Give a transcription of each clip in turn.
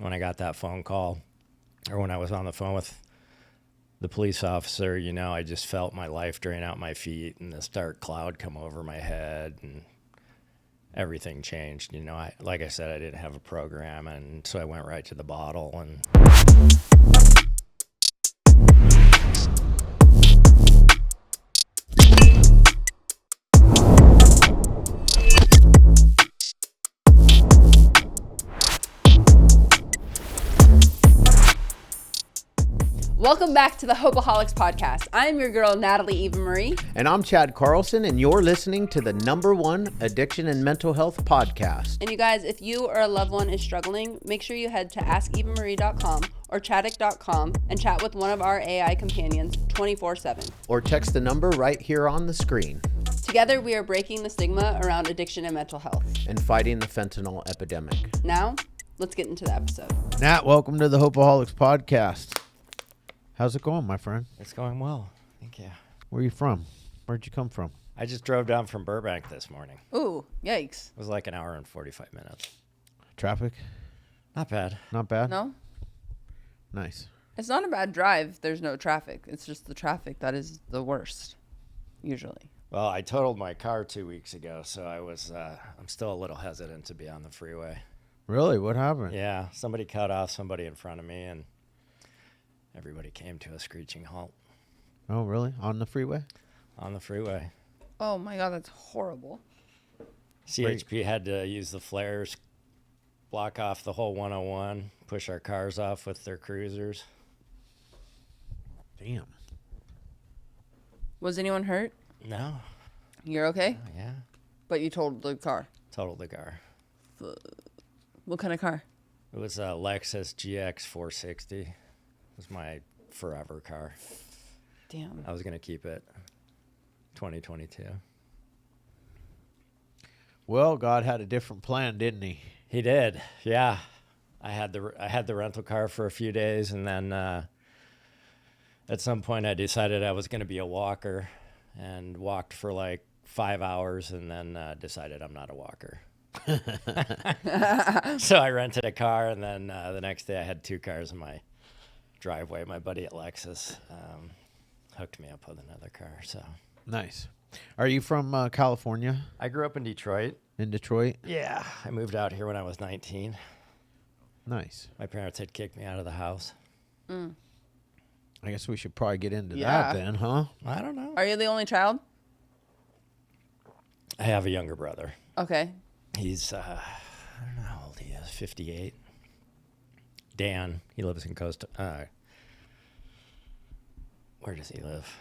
when I got that phone call, or when I was on the phone with the police officer, I just felt my life drain out my feet and this dark cloud come over my head, and everything changed. Like I said, I didn't have a program, and so I went right to the bottle. And Welcome back to the Hopeaholics Podcast. I'm your girl, Natalie Eva Marie. And I'm Chad Carlson, and you're listening to the #1 addiction and mental health podcast. And you guys, if you or a loved one is struggling, make sure you head to askevamarie.com or chatick.com and chat with one of our AI companions 24/7. Or text the number right here on the screen. Together, we are breaking the stigma around addiction and mental health. And fighting the fentanyl epidemic. Now, let's get into the episode. Nat, welcome to the Hopeaholics Podcast. How's it going, my friend? it's going well. Thank you. Where are you from? Where'd you come from? I just drove down from Burbank this morning. Ooh, yikes. It was like an hour and 45 minutes. Traffic? Not bad. Not bad? No? Nice. It's not a bad drive. There's no traffic. It's just the traffic that is the worst, usually. Well, I totaled my car 2 weeks ago, so I'm still a little hesitant to be on the freeway. Really? What happened? Yeah, somebody cut off somebody in front of me, and everybody came to a screeching halt Oh, really? On the freeway? on the freeway. Oh my God, that's horrible. CHP had to use the flares, block off the whole 101, push our cars off with their cruisers. Damn. Was anyone hurt? No. You're okay? Yeah. But you totaled the car. Totaled the car. What kind of car? It was a Lexus GX 460. It was my forever car. Damn. I was going to keep it 2022. Well, God had a different plan, didn't he? He did. Yeah. I had the rental car for a few days, and then at some point I decided I was going to be a walker, and walked for like 5 hours, and then decided I'm not a walker. So I rented a car, and then the next day I had 2 cars in my driveway. My buddy at Lexus hooked me up with another car. So Nice. Are you from California? I grew up in Detroit. In Detroit? Yeah, I moved out here when I was 19. Nice. My parents had kicked me out of the house. I guess we should probably get into Yeah. that then, huh? I don't know. Are you the only child? I have a younger brother. Okay. He's, I don't know how old he is, 58. Dan, he lives in where does he live?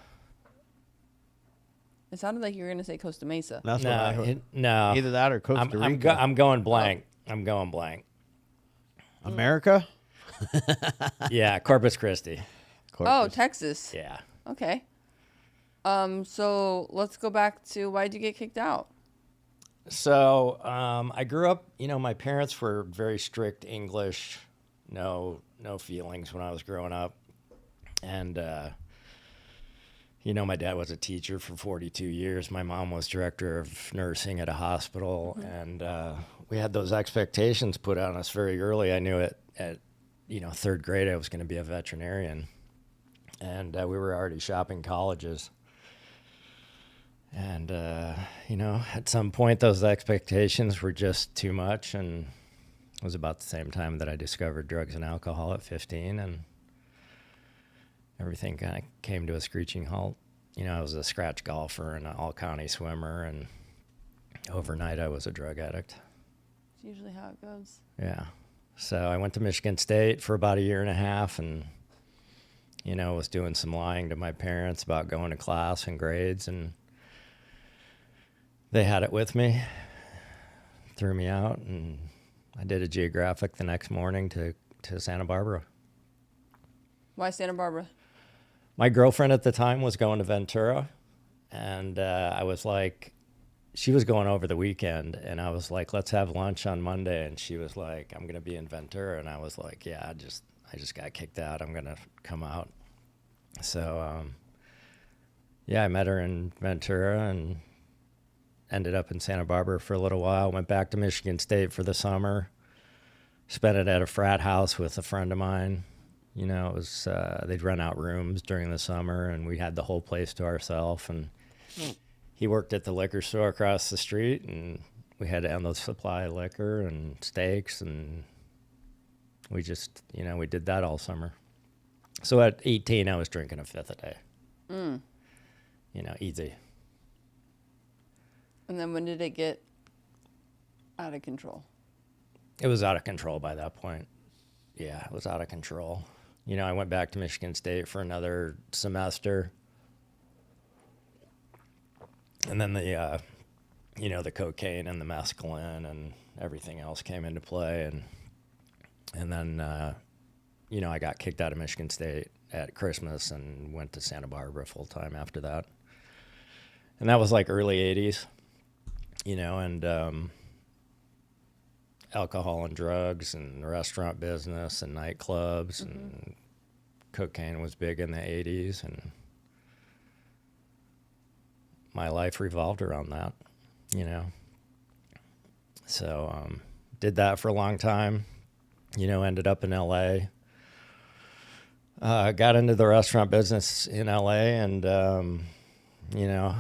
It sounded like you were going to say Costa Mesa. That's what I heard. No. Either that or Costa I'm Rica. I'm going blank. I'm going blank. America? Yeah, Corpus Christi. Oh, Corpus. Texas. Yeah. Okay. So let's go back to why'd you get kicked out? So I grew up, my parents were very strict English, no feelings when I was growing up. And, my dad was a teacher for 42 years. My mom was director of nursing at a hospital. And we had those expectations put on us very early. I knew it at, 3rd grade I was going to be a veterinarian. And we were already shopping colleges. And, at some point those expectations were just too much, and it was about the same time that I discovered drugs and alcohol at 15, and everything kind of came to a screeching halt. I was a scratch golfer and an all-county swimmer, and overnight I was a drug addict. It's usually how it goes. Yeah. So I went to Michigan State for about a year and a half, and, was doing some lying to my parents about going to class and grades, and they had it with me, threw me out, and I did a geographic the next morning to Santa Barbara. Why Santa Barbara? My girlfriend at the time was going to Ventura, and I was like, she was going over the weekend, and I was like, let's have lunch on Monday, and she was like, I'm going to be in Ventura, and I was like, yeah, I just got kicked out. I'm going to come out. So, I met her in Ventura, and ended up in Santa Barbara for a little while, went back to Michigan State for the summer, spent it at a frat house with a friend of mine. You know, it was they'd rent out rooms during the summer, and we had the whole place to ourselves. And he worked at the liquor store across the street, and we had endless supply of liquor and steaks, and we just, you know, we did that all summer. So at 18, I was drinking a fifth a day. You know, easy. And then when did it get out of control? It was out of control by that point. Yeah, it was out of control. You know, I went back to Michigan State for another semester. And then the, you know, the cocaine and the mescaline and everything else came into play. And then, you know, I got kicked out of Michigan State at Christmas and went to Santa Barbara full time after that. And that was like early 80s, you know, and alcohol and drugs and restaurant business and nightclubs and cocaine was big in the 80s, and my life revolved around that, you know. So did that for a long time, you know, ended up in LA. Got into the restaurant business in LA, and, you know,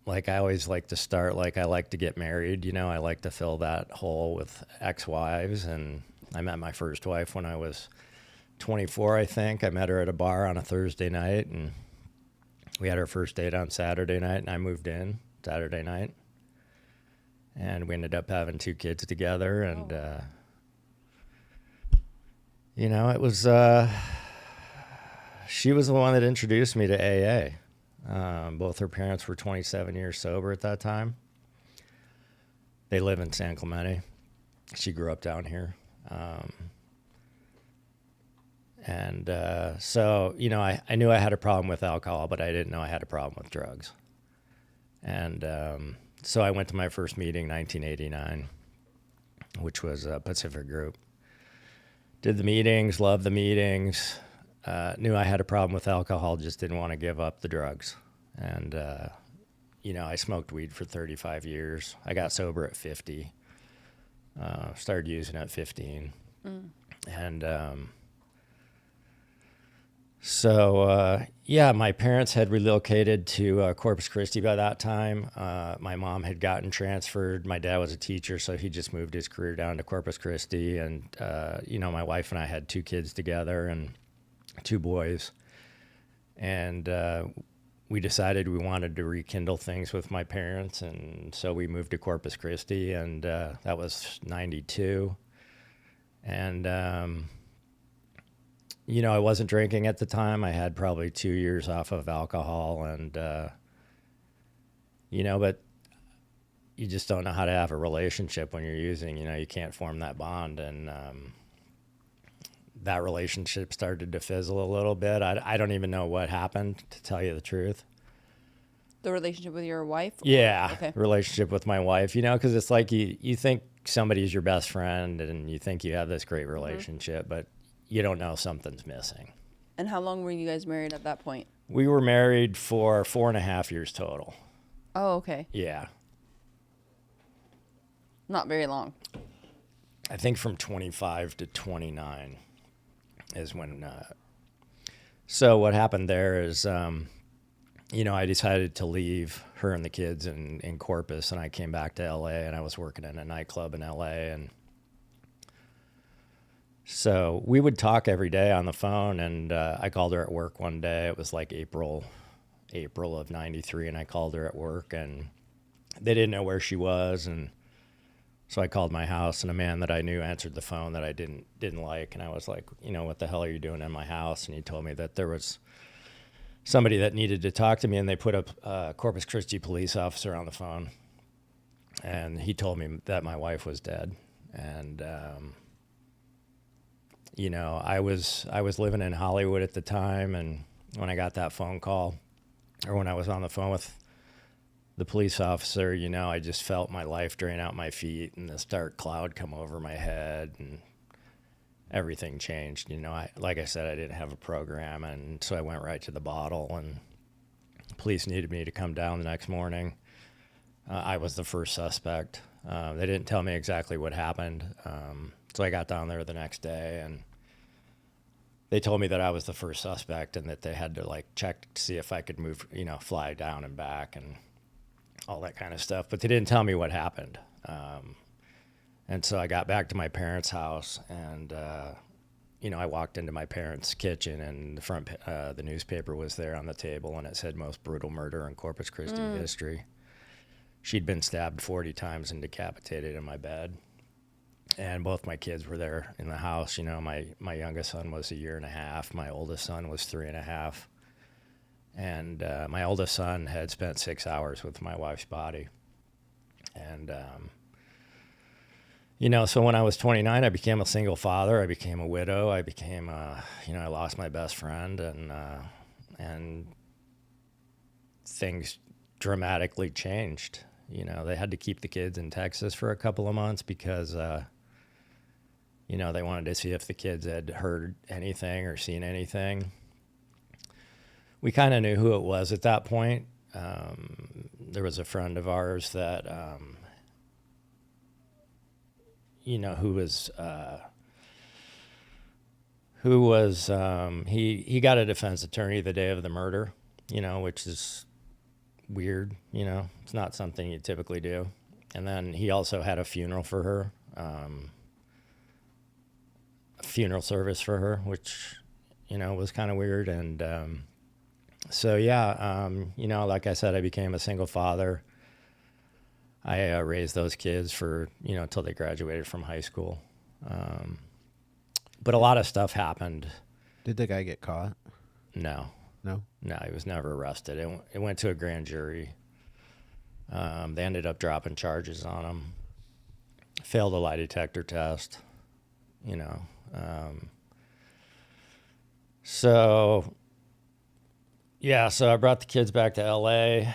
like I always like to start, like I like to get married, you know, I like to fill that hole with ex-wives. And I met my first wife when I was 24, I think. I met her at a bar on a Thursday night, and we had our first date on Saturday night, and I moved in Saturday night. And we ended up having 2 kids together, and, you know, it was, she was the one that introduced me to AA. Both her parents were 27 years sober at that time. They live in San Clemente. She grew up down here. So, you know, I knew I had a problem with alcohol, but I didn't know I had a problem with drugs. And so I went to my first meeting, 1989, which was a Pacific Group. Did the meetings, loved the meetings. Knew I had a problem with alcohol, just didn't want to give up the drugs. And, you know, I smoked weed for 35 years. I got sober at 50. Started using at 15. And so, yeah, my parents had relocated to Corpus Christi by that time. My mom had gotten transferred. My dad was a teacher, so he just moved his career down to Corpus Christi. And, you know, my wife and I had 2 kids together, and 2 boys, and we decided we wanted to rekindle things with my parents, and so we moved to Corpus Christi, and that was 92. And you know, I wasn't drinking at the time. I had probably 2 years off of alcohol, and you know, but you just don't know how to have a relationship when you're using. You know, you can't form that bond, and that relationship started to fizzle a little bit. I don't even know what happened, to tell you the truth. The relationship with your wife? Yeah, okay. Relationship with my wife, you know, because it's like you think somebody's your best friend, and you think you have this great relationship, but you don't know something's missing. And how long were you guys married at that point? We were married for 4.5 years total. Oh, okay. Yeah. Not very long. I think from 25 to 29 is when, so what happened there is, you know, I decided to leave her and the kids in Corpus, and I came back to LA, and I was working in a nightclub in LA. And so we would talk every day on the phone, and I called her at work one day. It was like April of 93, and I called her at work, and they didn't know where she was. And so I called my house, and a man that I knew answered the phone that I didn't like. And I was like, you know, what the hell are you doing in my house? And he told me that there was somebody that needed to talk to me, and they put a Corpus Christi police officer on the phone. And he told me that my wife was dead. And, you know, I was living in Hollywood at the time. And when I got that phone call, or when I was on the phone with the police officer, you know, I just felt my life drain out my feet, and this dark cloud come over my head, and everything changed. You know, like I said, I didn't have a program, and so I went right to the bottle, and the police needed me to come down the next morning. I was the first suspect. They didn't tell me exactly what happened. So I got down there the next day, and they told me that I was the first suspect and that they had to like check to see if I could move, fly down and back and all that kind of stuff. But they didn't tell me what happened. And so I got back to my parents' house, and I walked into my parents' kitchen, and the newspaper was there on the table, and it said most brutal murder in Corpus Christi history. She'd been stabbed 40 times and decapitated in my bed. And both my kids were there in the house. My youngest son was 1.5 years. My oldest son was 3.5. And my oldest son had spent 6 hours with my wife's body. And, so when I was 29, I became a single father. I became a widow. I became, I lost my best friend, and things dramatically changed. They had to keep the kids in Texas for a couple of months because, they wanted to see if the kids had heard anything or seen anything. We kind of knew who it was at that point. There was a friend of ours that, he got a defense attorney the day of the murder, which is weird. It's not something you typically do. And then he also had a funeral for her, a funeral service for her, which, was kind of weird. And, like I said, I became a single father. I raised those kids for, until they graduated from high school. But a lot of stuff happened. Did the guy get caught? No. No? No, he was never arrested. It went to a grand jury. They ended up dropping charges on him. Failed a lie detector test, So I brought the kids back to LA.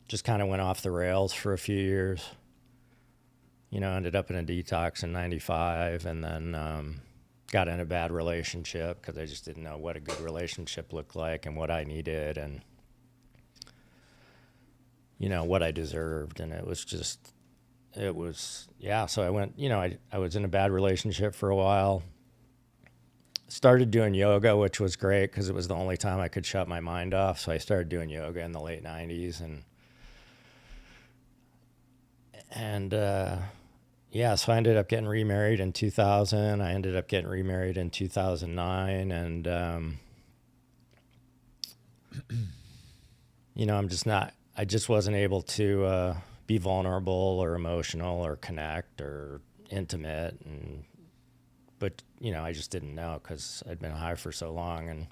Just kind of went off the rails for a few years. Ended up in a detox in 95, and then got in a bad relationship because I just didn't know what a good relationship looked like and what I needed and, what I deserved. And so I went, I was in a bad relationship for a while. Started doing yoga, which was great because it was the only time I could shut my mind off. So I started doing yoga in the late 90s, so I ended up getting remarried in 2000. I ended up getting remarried in 2009, and I just wasn't able to be vulnerable or emotional or connect or intimate, but I just didn't know because I'd been high for so long. And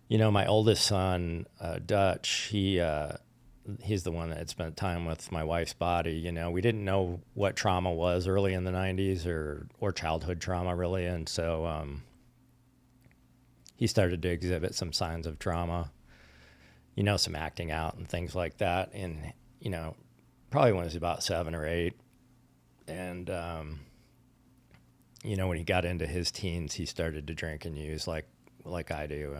my oldest son, Dutch, he's the one that had spent time with my wife's body. We didn't know what trauma was early in the 90s or childhood trauma really. And so he started to exhibit some signs of trauma, some acting out and things like that. And, probably when he was about 7 or 8. And, when he got into his teens, he started to drink and use like I do.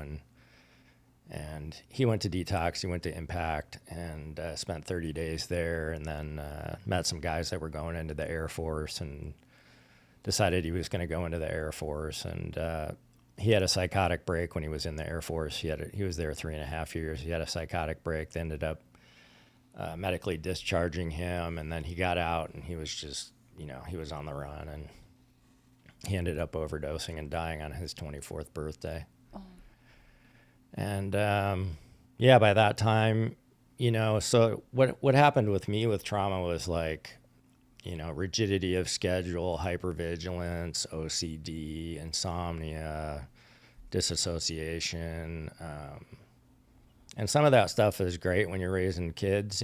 And he went to detox, he went to Impact, and spent 30 days there, and then met some guys that were going into the Air Force and decided he was going to go into the Air Force. And he had a psychotic break when he was in the Air Force. He was there 3.5 years. He had a psychotic break. They ended up medically discharging him, and then he got out, and he was just, he was on the run, and he ended up overdosing and dying on his 24th birthday. And, by that time, so what happened with me with trauma was like, rigidity of schedule, hypervigilance, OCD, insomnia, disassociation. And some of that stuff is great when you're raising kids,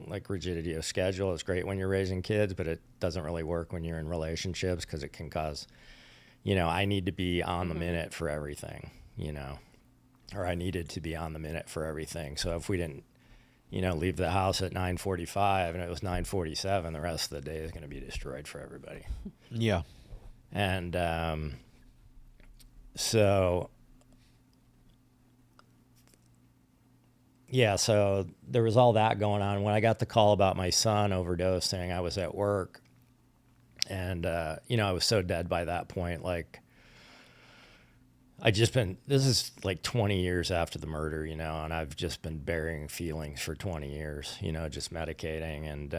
like rigidity of schedule is great when you're raising kids, but it doesn't really work when you're in relationships because it can cause, I need to be on the minute for everything. Or I needed to be on the minute for everything. So if we didn't, leave the house at 9:45 and it was 9:47, the rest of the day is going to be destroyed for everybody. Yeah. And so yeah, so there was all that going on. When I got the call about my son overdosing, I was at work, and I was so dead by that point. Like, this is like 20 years after the murder, and I've just been burying feelings for 20 years, just medicating. And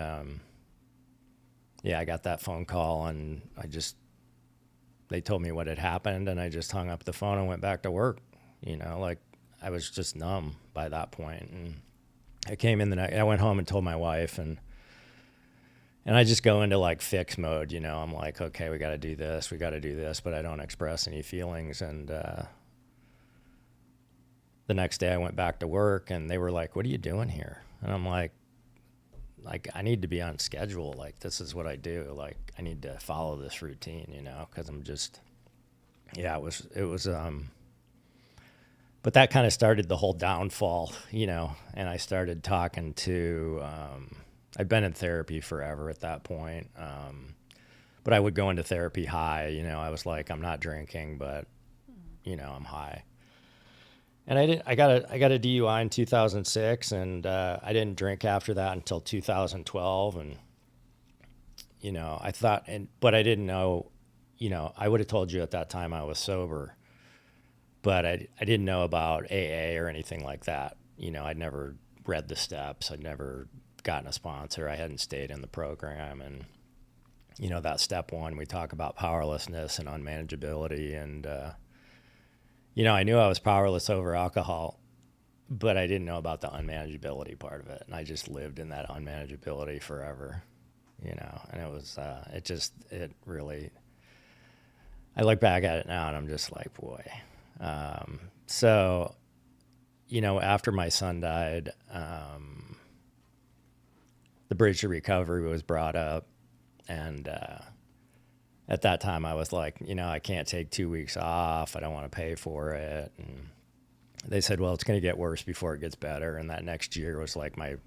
I got that phone call, and they told me what had happened, and I just hung up the phone and went back to work. Like, I was just numb by that point. And I came in the night, I went home and told my wife, and I just go into like fix mode, I'm like, okay, we got to do this, but I don't express any feelings. And the next day I went back to work, and they were like, what are you doing here? And I'm like, I need to be on schedule. Like, this is what I do. Like, I need to follow this routine, because I'm just, it was, but that kind of started the whole downfall, and I started talking to, I'd been in therapy forever at that point. But I would go into therapy high, I was like, I'm not drinking, but, I'm high. And I got a DUI in 2006, and I didn't drink after that until 2012. And, I thought, but I didn't know, I would have told you at that time I was sober. But I didn't know about AA or anything like that. I'd never read the steps. I'd never gotten a sponsor. I hadn't stayed in the program. And, that step one, we talk about powerlessness and unmanageability. And, I knew I was powerless over alcohol, but I didn't know about the unmanageability part of it. And I just lived in that unmanageability forever, and it was, it really, I look back at it now and I'm just like, boy. So, after my son died, the bridge to recovery was brought up. And at that time I was like, I can't take 2 weeks off. I don't want to pay for it. And they said, well, it's going to get worse before it gets better. And that next year was like my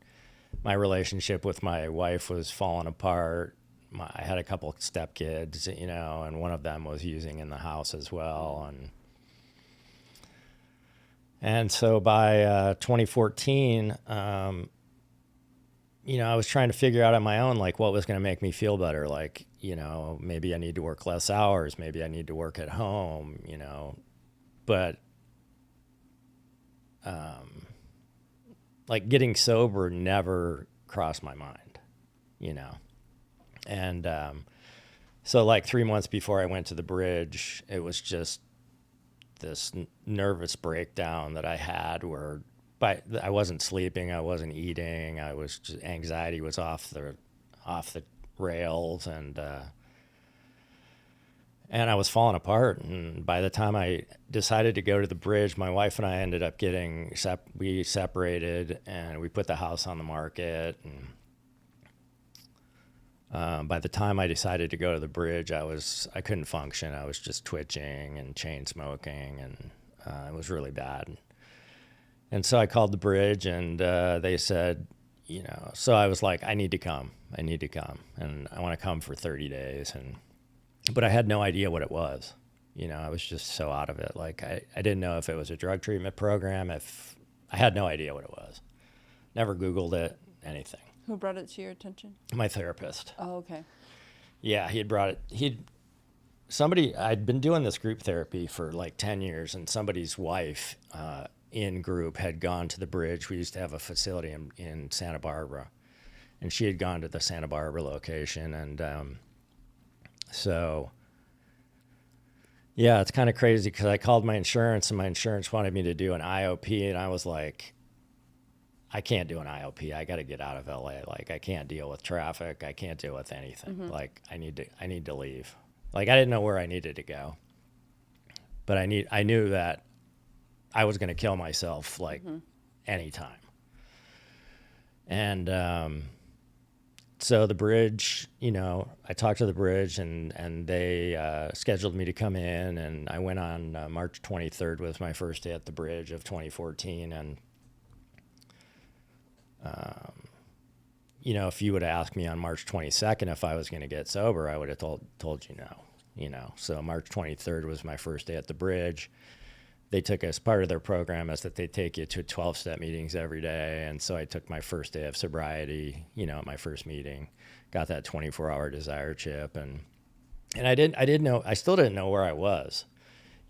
relationship with my wife was falling apart. I had a couple stepkids, and one of them was using in the house as well. And so by 2014, I was trying to figure out on my own, like, what was going to make me feel better. Like, maybe I need to work less hours. Maybe I need to work at home, but like getting sober never crossed my mind, And so like 3 months before I went to the bridge, it was just this nervous breakdown that I had where I wasn't sleeping, I wasn't eating, anxiety was off the rails, and I was falling apart. And by the time I decided to go to the bridge, my wife and I ended up we separated, and we put the house on the market. And by the time I decided to go to the bridge, I couldn't function. I was just twitching and chain smoking, and it was really bad. And so I called the bridge, and they said, so I was like, I need to come, and I want to come for 30 days. But I had no idea what it was. I was just so out of it. Like, I didn't know if it was a drug treatment program. I had no idea what it was. Never Googled it, anything. Who brought it to your attention? My therapist. Oh, okay. Yeah, he had brought it. I'd been doing this group therapy for like 10 years, and somebody's wife in group had gone to the bridge. We used to have a facility in Santa Barbara, and she had gone to the Santa Barbara location. And so, yeah, it's kind of crazy because I called my insurance, and my insurance wanted me to do an IOP, and I was like, I can't do an IOP. I got to get out of LA. Like, I can't deal with traffic. I can't deal with anything. Mm-hmm. Like, I need to leave. Like, I didn't know where I needed to go, but I knew that I was going to kill myself like anytime. And so the bridge, I talked to the bridge, and they scheduled me to come in, and I went on March 23rd was my first day at the bridge of 2014. And if you would have asked me on March 22nd if I was going to get sober, I would have told you no, So March 23rd was my first day at the bridge. they took as part of their program is that they take you to 12-step meetings every day. And so I took my first day of sobriety, at my first meeting, got that 24-hour desire chip. And I still didn't know where I was.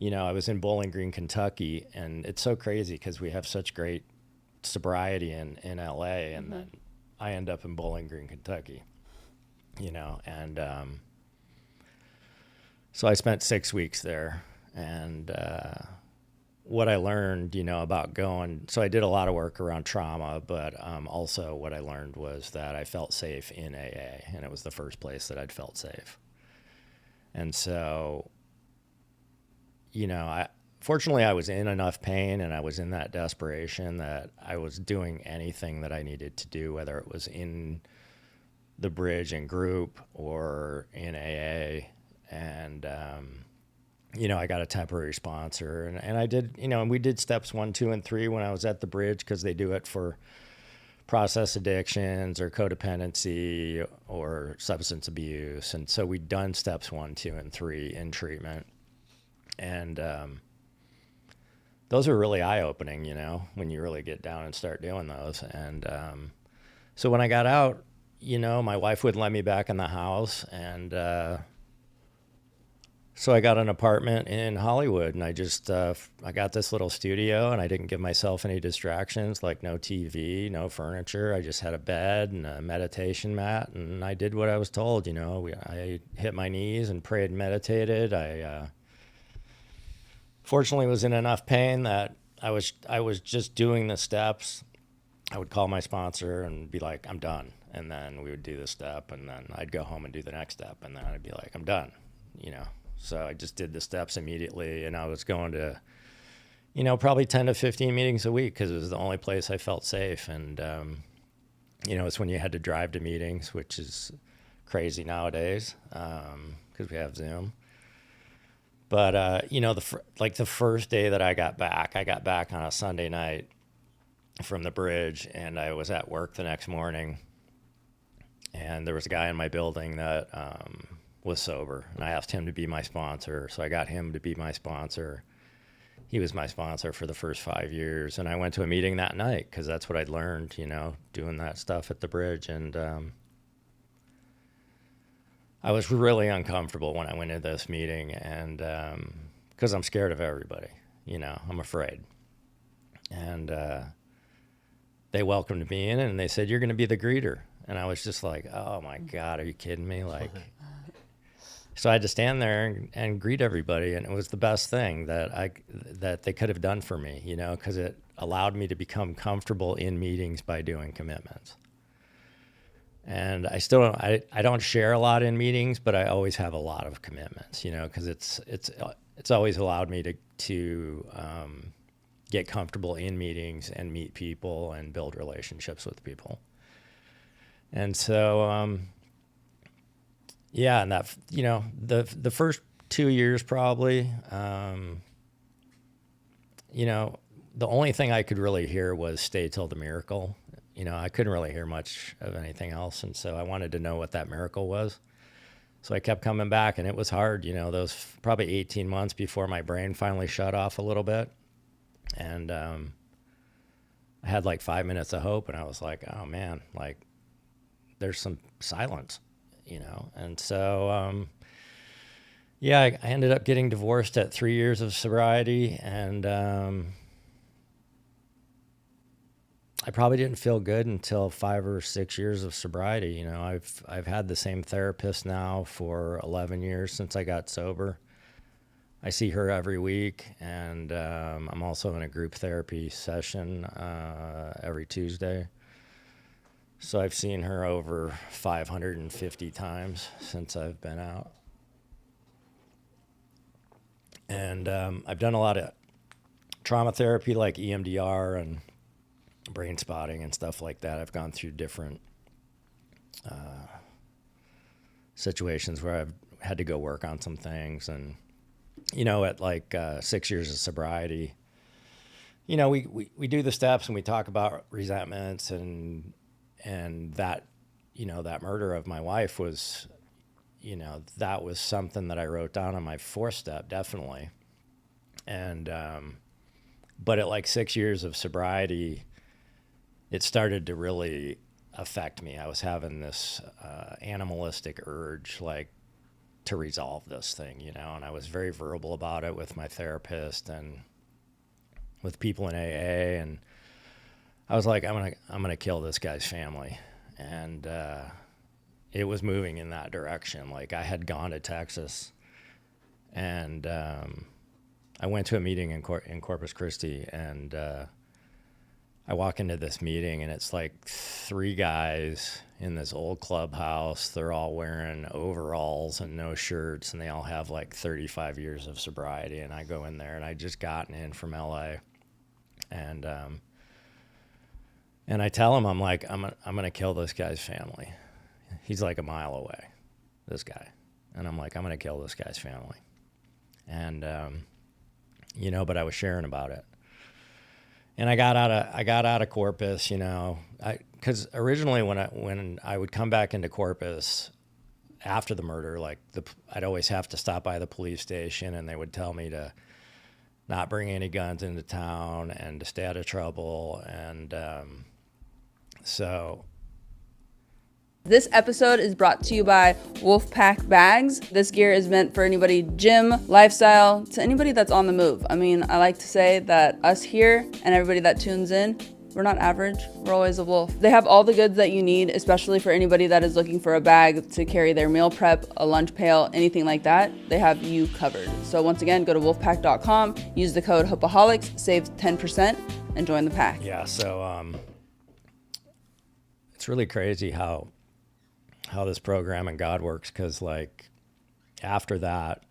I was in Bowling Green, Kentucky, and it's so crazy because we have such great sobriety in LA, and then I end up in Bowling Green, Kentucky, and so I spent 6 weeks there. And what I learned, about going, so I did a lot of work around trauma, but also what I learned was that I felt safe in AA, and it was the first place that I'd felt safe. And so, fortunately I was in enough pain and I was in that desperation that I was doing anything that I needed to do, whether it was in the bridge and group or in AA. And, I got a temporary sponsor, and I did, and we did steps 1, 2, and 3 when I was at the bridge, because they do it for process addictions or codependency or substance abuse. And so we'd done steps 1, 2, and 3 in treatment. And those are really eye-opening, when you really get down and start doing those. And so when I got out, my wife wouldn't let me back in the house, and so I got an apartment in Hollywood, and I just I got this little studio, and I didn't give myself any distractions, like no TV, no furniture. I just had a bed and a meditation mat, and I did what I was told. I hit my knees and prayed and meditated. I fortunately was in enough pain that I was just doing the steps. I would call my sponsor and be like, I'm done. And then we would do the step, and then I'd go home and do the next step, and then I'd be like, I'm done, So I just did the steps immediately, and I was going to, probably 10 to 15 meetings a week, because it was the only place I felt safe. And, it's when you had to drive to meetings, which is crazy nowadays, because we have Zoom. But, the first day that I got back on a Sunday night from the bridge, and I was at work the next morning, and there was a guy in my building that was sober, and I asked him to be my sponsor. So I got him to be my sponsor. He was my sponsor for the first 5 years, and I went to a meeting that night because that's what I'd learned, doing that stuff at the bridge. And I was really uncomfortable when I went into this meeting, and because I'm scared of everybody, I'm afraid. And they welcomed me in, and they said, "You're going to be the greeter." And I was just like, "Oh my God, are you kidding me?" So I had to stand there and greet everybody, and it was the best thing that they could have done for me, because it allowed me to become comfortable in meetings by doing commitments. And I still don't, I don't share a lot in meetings, but I always have a lot of commitments, because it's always allowed me to get comfortable in meetings and meet people and build relationships with people. And so, yeah, and that, the first 2 years probably, the only thing I could really hear was "Stay till the miracle." I couldn't really hear much of anything else. And so I wanted to know what that miracle was. So I kept coming back, and it was hard, those probably 18 months before my brain finally shut off a little bit. And I had like 5 minutes of hope, and I was like, oh man, like there's some silence. And so, yeah, I ended up getting divorced at 3 years of sobriety, and I probably didn't feel good until 5 or 6 years of sobriety. I've had the same therapist now for 11 years since I got sober. I see her every week, and I'm also in a group therapy session every Tuesday. So I've seen her over 550 times since I've been out. And I've done a lot of trauma therapy, like EMDR and brain spotting and stuff like that. I've gone through different situations where I've had to go work on some things. And, at like 6 years of sobriety, we do the steps, and we talk about resentments, and that, that murder of my wife was, that was something that I wrote down on my 4th step, definitely. And But at like 6 years of sobriety, it started to really affect me. I was having this animalistic urge, like, to resolve this thing, you know, and I was very verbal about it with my therapist and with people in AA, and I was like, I'm gonna kill this guy's family. And it was moving in that direction. Like, I had gone to Texas, and I went to a meeting in Corpus Christi, and I walk into this meeting, and it's like 3 guys in this old clubhouse. They're all wearing overalls and no shirts, and they all have like 35 years of sobriety. And I go in there, and I just gotten in from LA, and I tell him, I'm like, I'm gonna kill this guy's family. He's like a mile away, this guy, and I'm like, I'm gonna kill this guy's family. And you know, but I was sharing about it. And I got out of Corpus, you know, because originally when I would come back into Corpus after the murder, like I'd always have to stop by the police station, and they would tell me to not bring any guns into town and to stay out of trouble. And so. This episode is brought to you by Wolfpack Bags. This gear is meant for anybody gym, lifestyle, to anybody that's on the move. I mean, I like to say that us here and everybody that tunes in, we're not average, we're always a wolf. They have all the goods that you need, especially for anybody that is looking for a bag to carry their meal prep, a lunch pail, anything like that. They have you covered. So once again, go to wolfpack.com, use the code Hopeaholics, save 10%, and join the pack. Yeah, so it's really crazy how this program and God works, because like after that,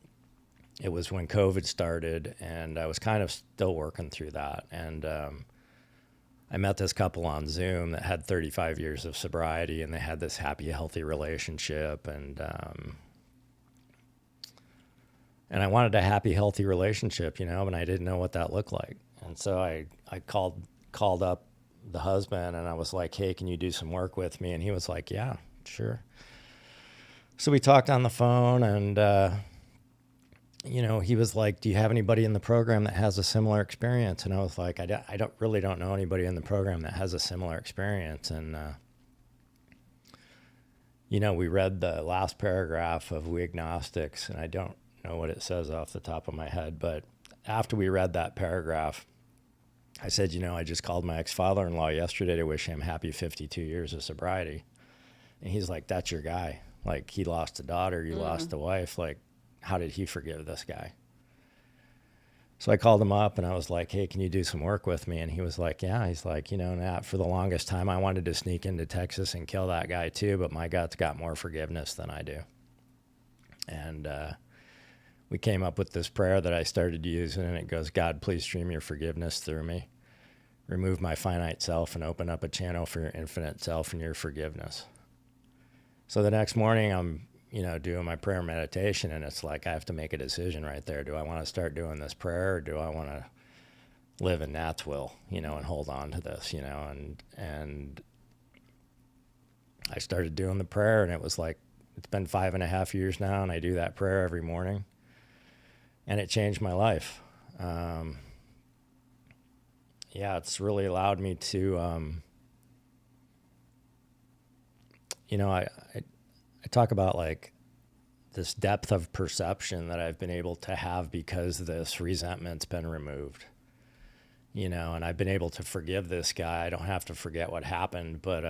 it was when COVID started, and I was kind of still working through that. And I met this couple on Zoom that had 35 years of sobriety, and they had this happy, healthy relationship. And I wanted a happy, healthy relationship, you know, and I didn't know what that looked like. And so I called up the husband, and I was like, hey, can you do some work with me? And he was like, yeah, sure. So we talked on the phone, and you know, he was like, do you have anybody in the program that has a similar experience? And I was like, I don't know anybody in the program that has a similar experience. And you know, we read the last paragraph of We Agnostics, and I don't know what it says off the top of my head, but after we read that paragraph, I said, you know, I just called my ex-father-in-law yesterday to wish him happy 52 years of sobriety. And he's like, that's your guy. Like, he lost a daughter, you lost a wife. Like, how did he forgive this guy? So I called him up, and I was like, hey, can you do some work with me? And he was like, yeah. He's like, you know, Nat, for the longest time, I wanted to sneak into Texas and kill that guy too, but my gut's got more forgiveness than I do. And we came up with this prayer that I started using, and it goes, God, please stream your forgiveness through me. Remove my finite self and open up a channel for your infinite self and your forgiveness. So the next morning, I'm, you know, doing my prayer meditation, and it's like I have to make a decision right there. Do I want to start doing this prayer, or do I want to live in Nat's will, you know, and hold on to this, you know? And I started doing the prayer, and it was like, it's been 5.5 years now, and I do that prayer every morning, and it changed my life. Yeah, it's really allowed me to, you know, I talk about like this depth of perception that I've been able to have because this resentment's been removed, you know, and I've been able to forgive this guy. I don't have to forget what happened, but,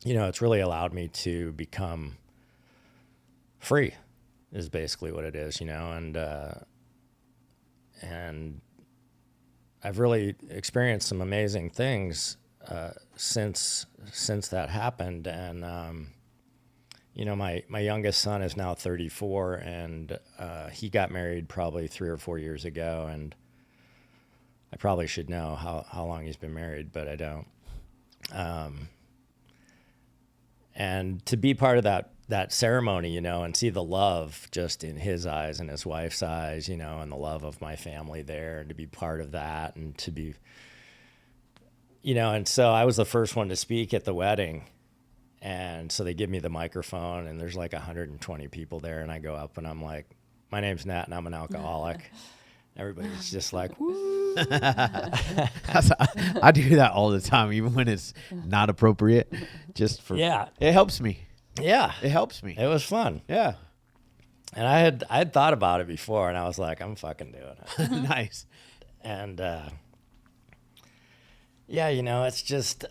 you know, it's really allowed me to become free is basically what it is, you know, and I've really experienced some amazing things since that happened. And, you know, my youngest son is now 34, and he got married probably 3 or 4 years ago. And I probably should know how long he's been married, but I don't. And to be part of that ceremony, you know, and see the love just in his eyes and his wife's eyes, you know, and the love of my family there, and to be part of that, and to be, you know, and so I was the first one to speak at the wedding. And so they give me the microphone, and there's like 120 people there, and I go up and I'm like, my name's Nat and I'm an alcoholic. Everybody's just like, woo. I do that all the time, even when it's not appropriate. Just for it helps me. Yeah, It helps me. it was fun. Yeah. And I had thought about it before, and I was like, I'm fucking doing it. Nice. And yeah, you know, it's just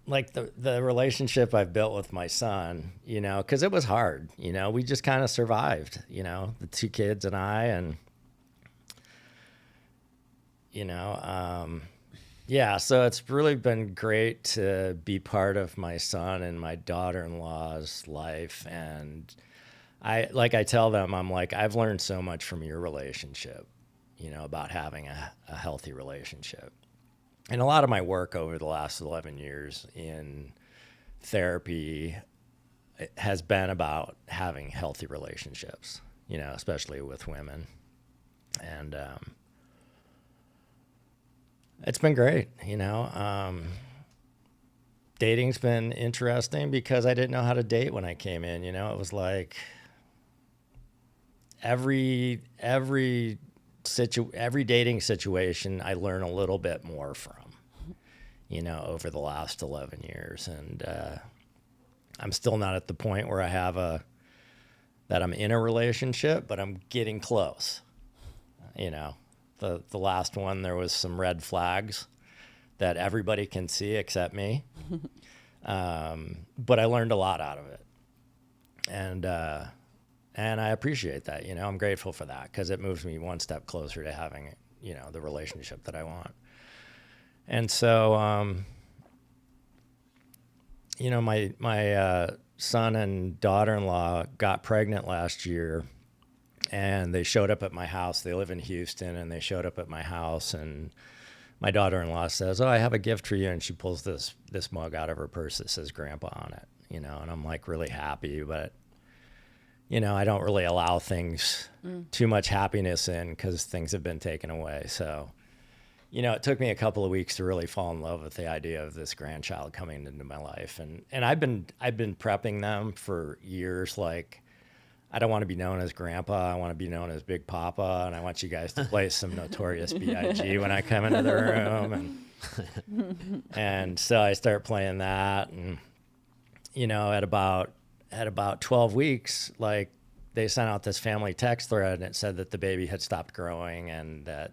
like the relationship I've built with my son, you know, because it was hard. You know, we just kind of survived, you know, the 2 kids and I, and you know, yeah, so it's really been great to be part of my son and my daughter-in-law's life. And I tell them, I'm like, I've learned so much from your relationship, you know, about having a healthy relationship. And a lot of my work over the last 11 years in therapy has been about having healthy relationships, you know, especially with women. And it's been great, you know. Dating's been interesting because I didn't know how to date when I came in, you know. It was like every dating situation I learn a little bit more from, you know, over the last 11 years. And I'm still not at the point where I have that I'm in a relationship, but I'm getting close, you know. The last one, there was some red flags that everybody can see except me. But I learned a lot out of it. And I appreciate that, you know. I'm grateful for that because it moves me one step closer to having, you know, the relationship that I want. And so, you know, my son and daughter-in-law got pregnant last year. And they showed up at my house. They live in Houston, and they showed up at my house. And my daughter-in-law says, "Oh, I have a gift for you." And she pulls this mug out of her purse that says "Grandpa" on it, you know. And I'm like really happy, but you know, I don't really allow things too much happiness in because things have been taken away. So, you know, it took me a couple of weeks to really fall in love with the idea of this grandchild coming into my life. And I've been prepping them for years, like, I don't want to be known as Grandpa. I want to be known as Big Papa, and I want you guys to play some Notorious B.I.G. when I come into the room. And so I start playing that, and you know, at about 12 weeks, like, they sent out this family text thread, and it said that the baby had stopped growing and that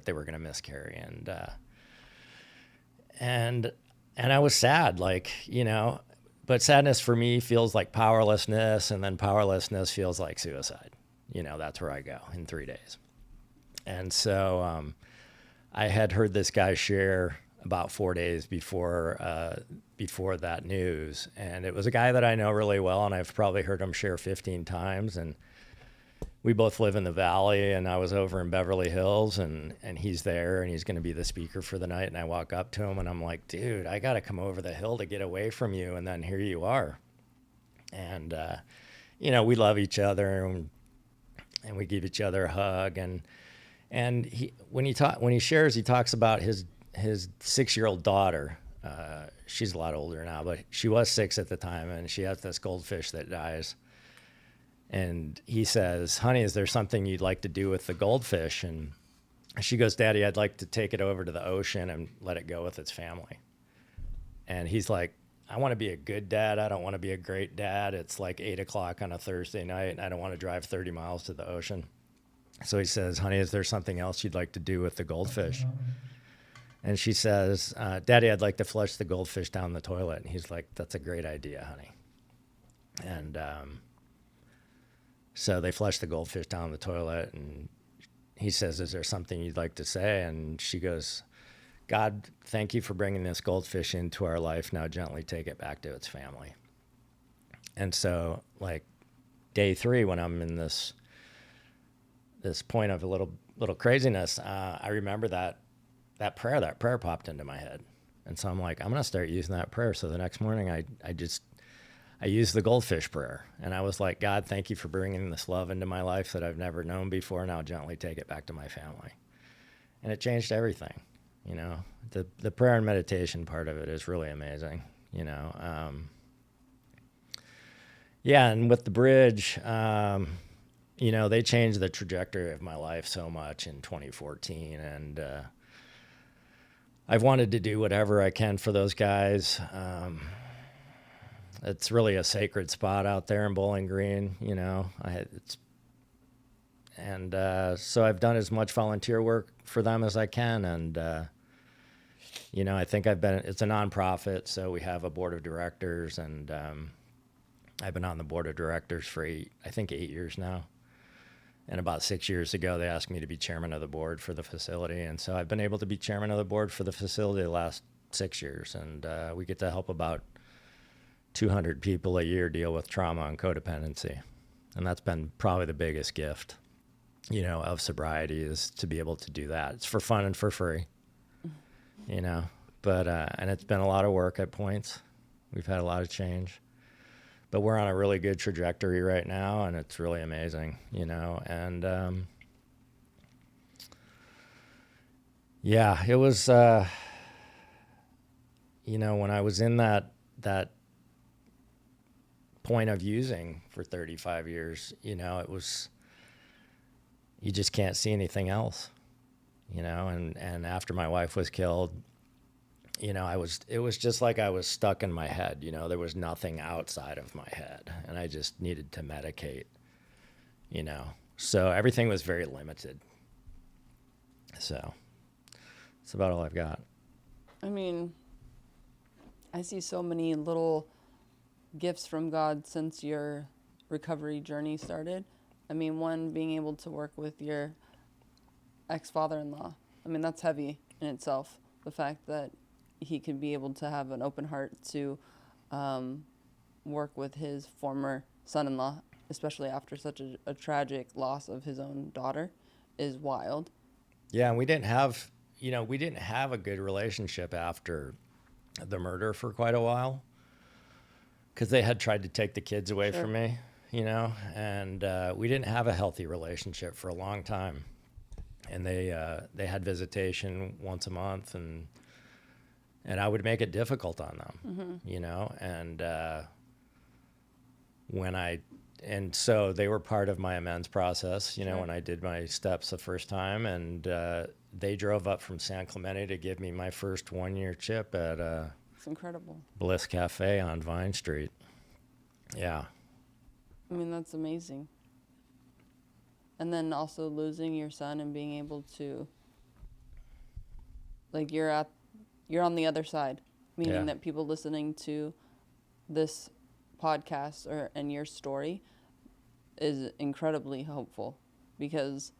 they were going to miscarry, and I was sad, like, you know. But sadness for me feels like powerlessness, and then powerlessness feels like suicide. You know, that's where I go in 3 days. And so I had heard this guy share about 4 days before that news. And it was a guy that I know really well, and I've probably heard him share 15 times. And we both live in the Valley, and I was over in Beverly Hills, and he's there, and he's going to be the speaker for the night. And I walk up to him, and I'm like, "Dude, I got to come over the hill to get away from you." And then here you are. And, you know, we love each other, and we give each other a hug. And when he shares, he talks about his 6-year-old daughter. She's a lot older now, but she was 6 at the time, and she has this goldfish that dies. And he says, "Honey, is there something you'd like to do with the goldfish?" And she goes, "Daddy, I'd like to take it over to the ocean and let it go with its family." And he's like, "I want to be a good dad. I don't want to be a great dad. It's like 8:00 on a Thursday night, and I don't want to drive 30 miles to the ocean." So he says, "Honey, is there something else you'd like to do with the goldfish?" And she says, "Daddy, I'd like to flush the goldfish down the toilet." And he's like, "That's a great idea, honey." And so they flush the goldfish down the toilet, and he says, "Is there something you'd like to say?" And she goes, "God, thank you for bringing this goldfish into our life. Now gently take it back to its family." And so, like, day 3, when I'm in this point of a little craziness, I remember that prayer popped into my head. And so I'm like, I'm going to start using that prayer. So the next morning I used the goldfish prayer, and I was like, "God, thank you for bringing this love into my life that I've never known before. Now gently take it back to my family." And it changed everything. You know, the prayer and meditation part of it is really amazing, you know. Yeah. And with the bridge, you know, they changed the trajectory of my life so much in 2014. And I've wanted to do whatever I can for those guys. It's really a sacred spot out there in Bowling Green, you know. So I've done as much volunteer work for them as I can. And, you know, I think it's a nonprofit, so we have a board of directors, and I've been on the board of directors for 8 years now. And about 6 years ago, they asked me to be chairman of the board for the facility. And so I've been able to be chairman of the board for the facility the last 6 years. And we get to help about 200 people a year deal with trauma and codependency. And that's been probably the biggest gift, you know, of sobriety, is to be able to do that. It's for fun and for free, you know. But and it's been a lot of work at points. We've had a lot of change. But we're on a really good trajectory right now, and it's really amazing, you know. And yeah, it was, you know, when I was in that point of using for 35 years, you know, you just can't see anything else, you know. And after my wife was killed, you know, it was just like I was stuck in my head, you know. There was nothing outside of my head, and I just needed to medicate, you know. So everything was very limited. So that's about all I've got. I mean, I see so many little gifts from God since your recovery journey started. I mean, one, being able to work with your ex-father-in-law. I mean, that's heavy in itself. The fact that he could be able to have an open heart to work with his former son-in-law, especially after such a tragic loss of his own daughter, is wild. Yeah, and we didn't have a good relationship after the murder for quite a while, because they had tried to take the kids away from me, you know, and we didn't have a healthy relationship for a long time. And they had visitation once a month, and I would make it difficult on them, you know, and so they were part of my amends process, you know, when I did my steps the first time, and they drove up from San Clemente to give me my first 1-year chip at it's incredible. Bliss Cafe on Vine Street. Yeah. I mean, that's amazing. And then also losing your son and being able to, like, you're on the other side, meaning that people listening to this podcast and your story is incredibly hopeful, because,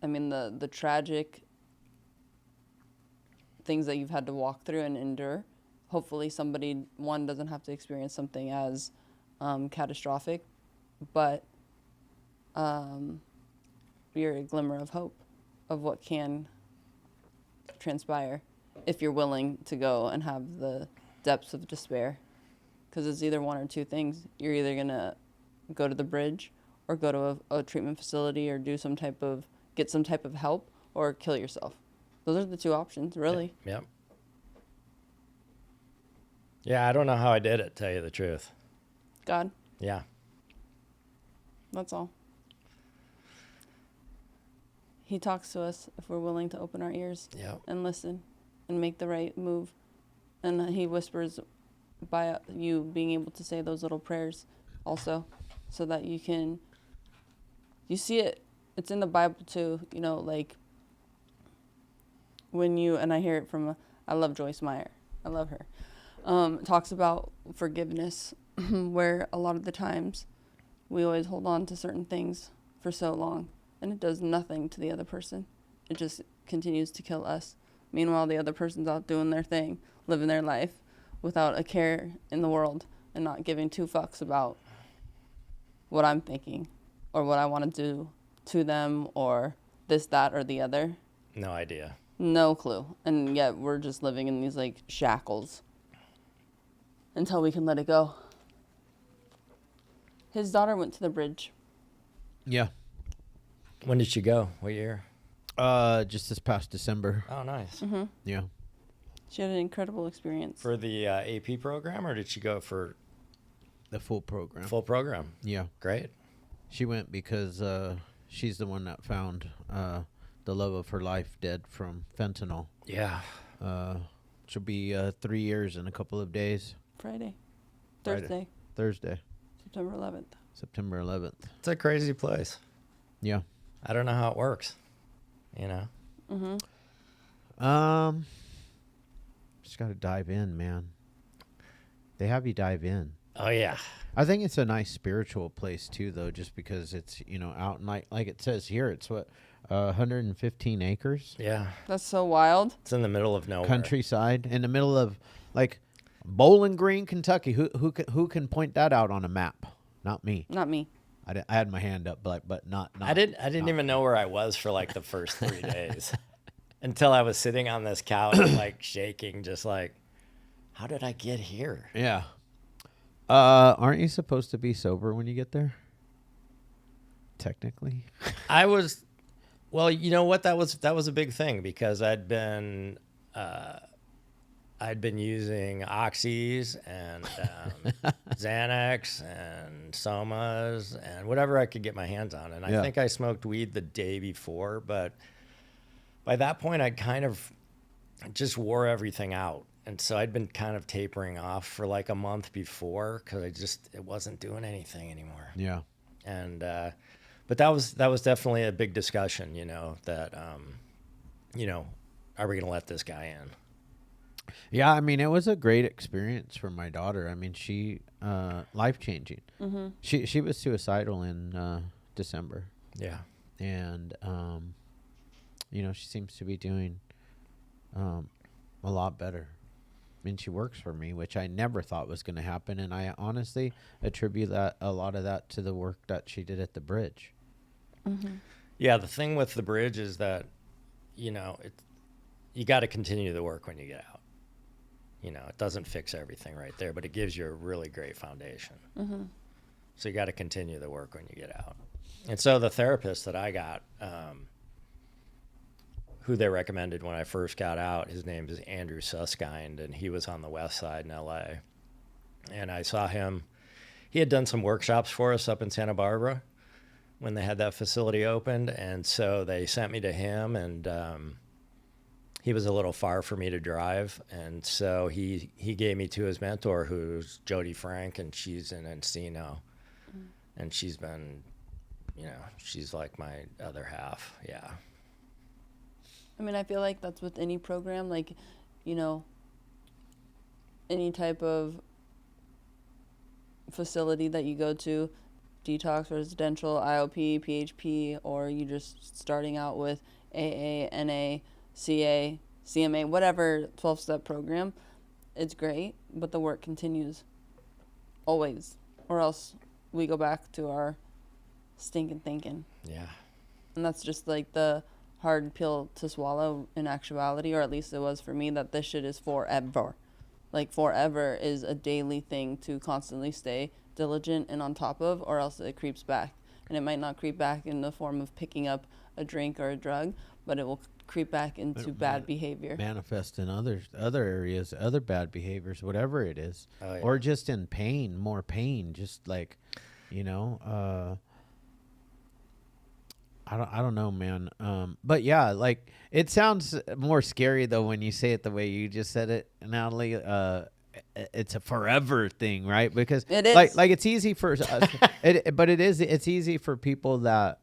I mean, the tragic things that you've had to walk through and endure, hopefully somebody, one, doesn't have to experience something as catastrophic, but you're a glimmer of hope of what can transpire if you're willing to go and have the depths of despair, because it's either one or two things. You're either gonna go to the bridge or go to a treatment facility or get some type of help, or kill yourself. Those are the two options, really. Yep. Yeah, I don't know how I did it, tell you the truth. God. Yeah. That's all. He talks to us if we're willing to open our ears and listen and make the right move. And he whispers by you being able to say those little prayers also, so that you see it. It's in the Bible too, you know, like and I hear it from, I love Joyce Meyer. I love her. Talks about forgiveness, where a lot of the times we always hold on to certain things for so long, and it does nothing to the other person. It just continues to kill us. Meanwhile, the other person's out doing their thing, living their life without a care in the world, and not giving two fucks about what I'm thinking or what I want to do to them, or this, that, or the other. No idea. No clue. And yet we're just living in these, like, shackles until we can let it go. His daughter went to the bridge. Yeah. When did she go? What year? Just this past December. Oh, nice. Mm-hmm. Yeah. She had an incredible experience. For the AP program, or did she go for the full program? Full program. Yeah. Great. She went because she's the one that found the love of her life dead from fentanyl. Yeah. She'll be 3 years in a couple of days. Thursday. Thursday. September 11th. It's a crazy place. Yeah. I don't know how it works, you know? Just got to dive in, man. They have you dive in. Oh, yeah. I think it's a nice spiritual place too, though, just because it's, out and like it says here, it's 115 acres. Yeah. That's so wild. It's in the middle of nowhere. Countryside, in the middle of like Bowling Green, Kentucky. Who can point that out on a map? Not me. Not me. I had my hand up, but not. I didn't even know where I was for like the first 3 days until I was sitting on this couch, like shaking, just like, how did I get here? Yeah. Aren't you supposed to be sober when you get there? Technically. I was, well, you know what? That was a big thing because I'd been using Oxys and Xanax and Somas and whatever I could get my hands on. And I think I smoked weed the day before, but by that point I kind of just wore everything out. And so I'd been kind of tapering off for like a month before because it wasn't doing anything anymore. Yeah. And, but that was definitely a big discussion, that, are we going to let this guy in? Yeah, I mean, it was a great experience for my daughter. I mean, she life-changing. Mm-hmm. She was suicidal in December. Yeah. And, she seems to be doing a lot better. I mean, she works for me, which I never thought was going to happen. And I honestly attribute a lot of that to the work that she did at the bridge. Mm-hmm. Yeah, the thing with the bridge is that, you got to continue the work when you get out. It doesn't fix everything right there, but it gives you a really great foundation. Mm-hmm. So you got to continue the work when you get out. And so the therapist that I got, who they recommended when I first got out, his name is Andrew Suskind, and he was on the west side in LA. And I saw him. He had done some workshops for us up in Santa Barbara when they had that facility opened. And so they sent me to him, and he was a little far for me to drive. And so he gave me to his mentor, who's Jody Frank, and she's in Encino. Mm. And she's been, she's like my other half. Yeah. I mean, I feel like that's with any program, like, any type of facility that you go to, detox, residential, IOP, PHP, or you just starting out with AA, NA, CA, CMA, whatever 12-step program, it's great, but the work continues always, or else we go back to our stinking thinking. Yeah. And that's just like the hard pill to swallow in actuality, or at least it was for me, that this shit is forever. Like, forever is a daily thing to constantly stay diligent and on top of, or else it creeps back. And it might not creep back in the form of picking up a drink or a drug, but it will creep back into bad behavior. Manifest in other areas, other bad behaviors, whatever it is. Oh, yeah. Or just in pain, more pain, just like, I don't know, man. But yeah, like, it sounds more scary though when you say it the way you just said it, Natalie. It's a forever thing, right? Because it is. Like it's easy for us, it's easy for people that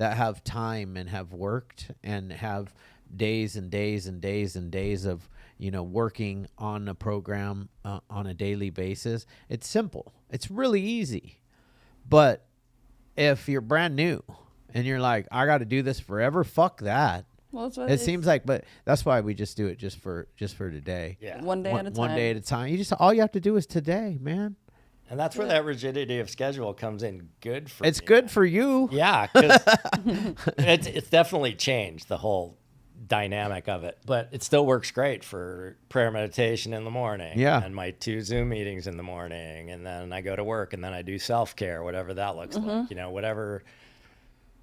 have time and have worked and have days and days and days and days of, working on a program on a daily basis. It's simple. It's really easy. But if you're brand new and you're like, I got to do this forever, fuck that. Well, that's what it seems like, but that's why we just do it just for today. Yeah. One day at a time. One day at a time. All you have to do is today, man. And that's where that rigidity of schedule comes in good for It's good for you. Yeah, because it's definitely changed the whole dynamic of it, but it still works great for prayer meditation in the morning. Yeah. And my 2 Zoom meetings in the morning, and then I go to work, and then I do self-care, whatever that looks like, whatever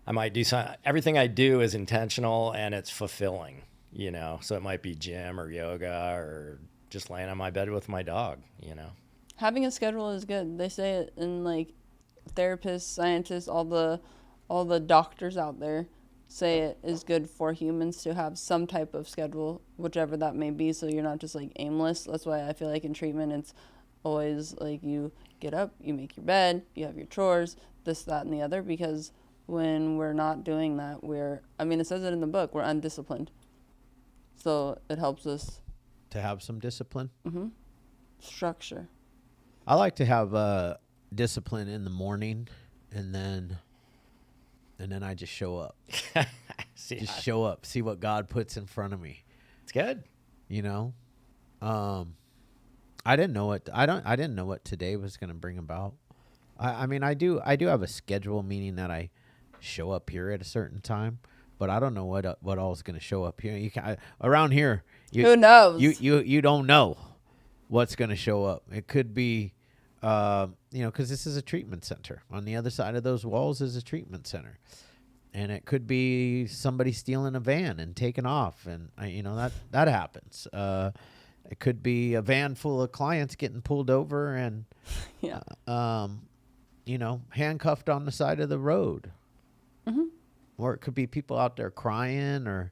I might do. Everything I do is intentional and it's fulfilling, so it might be gym or yoga or just laying on my bed with my dog, Having a schedule is good. They say it in like therapists, scientists, all the doctors out there say it is good for humans to have some type of schedule, whichever that may be, so you're not just like aimless. That's why I feel like in treatment it's always like you get up, you make your bed, you have your chores, this, that, and the other, because when we're not doing that, it says it in the book, we're undisciplined. So it helps us to have some discipline. Structure. I like to have discipline in the morning, and then I just show up. Show up, see what God puts in front of me. It's good. You know, I didn't know what today was going to bring about. I do have a schedule, meaning that I show up here at a certain time, but I don't know what all is going to show up here. Around here, who knows? You don't know what's going to show up. It could be, because this is a treatment center. On the other side of those walls is a treatment center. And it could be somebody stealing a van and taking off. And, that happens. It could be a van full of clients getting pulled over and, handcuffed on the side of the road. Or it could be people out there crying, or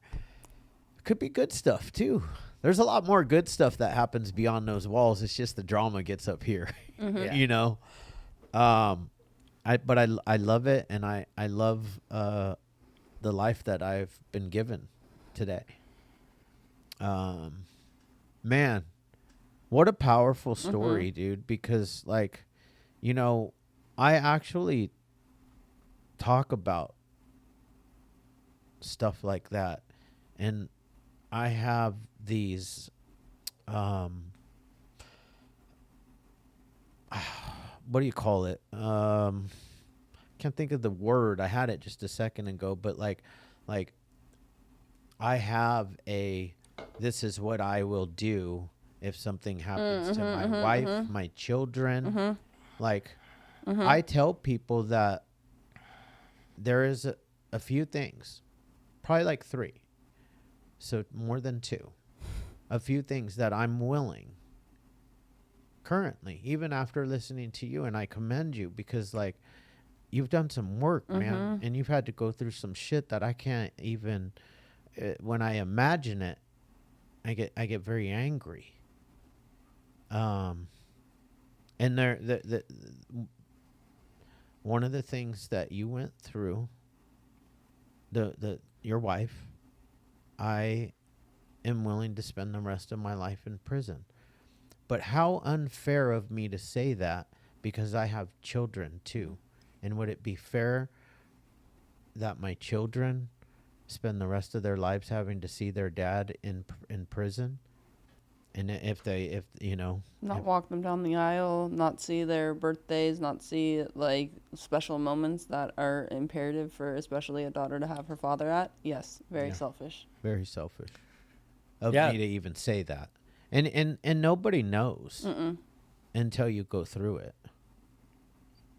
it could be good stuff, too. There's a lot more good stuff that happens beyond those walls. It's just the drama gets up here, But I love it, and I love the life that I've been given today. Man, what a powerful story, dude. Because I actually talk about stuff like that, and I have these what do you call it? Can't think of the word. I had it just a second ago, but like I have this is what I will do if something happens to my wife, my children. I tell people that there is a few things, probably like 3. So more than 2. A few things that I'm willing currently, even after listening to you, and I commend you because you've done some work, man, and you've had to go through some shit that I can't even, when I imagine it, I get very angry. And one of the things that you went through, your wife, I am willing to spend the rest of my life in prison. But how unfair of me to say that, because I have children too. And would it be fair that my children spend the rest of their lives having to see their dad in prison? And not walk them down the aisle, not see their birthdays, not see special moments that are imperative for especially a daughter to have her father at. Yes, very selfish. Very selfish of me to even say that. And nobody knows until you go through it.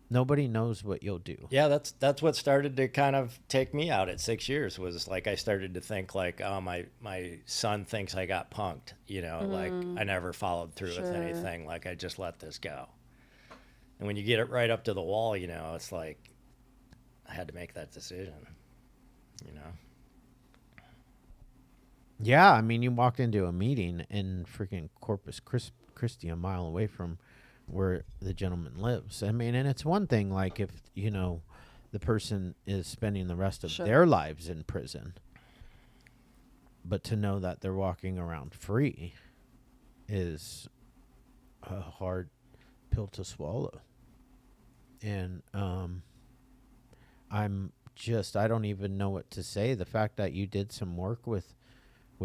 Nobody knows what you'll do. Yeah, that's what started to kind of take me out at 6 years, was I started to think oh, my son thinks I got punked, I never followed through with anything, I just let this go. And when you get it right up to the wall, it's I had to make that decision, Yeah, I mean, you walked into a meeting in freaking Corpus Christi, a mile away from where the gentleman lives. I mean, and it's one thing, if, the person is spending the rest of their lives in prison, but to know that they're walking around free is a hard pill to swallow. And I don't even know what to say. The fact that you did some work with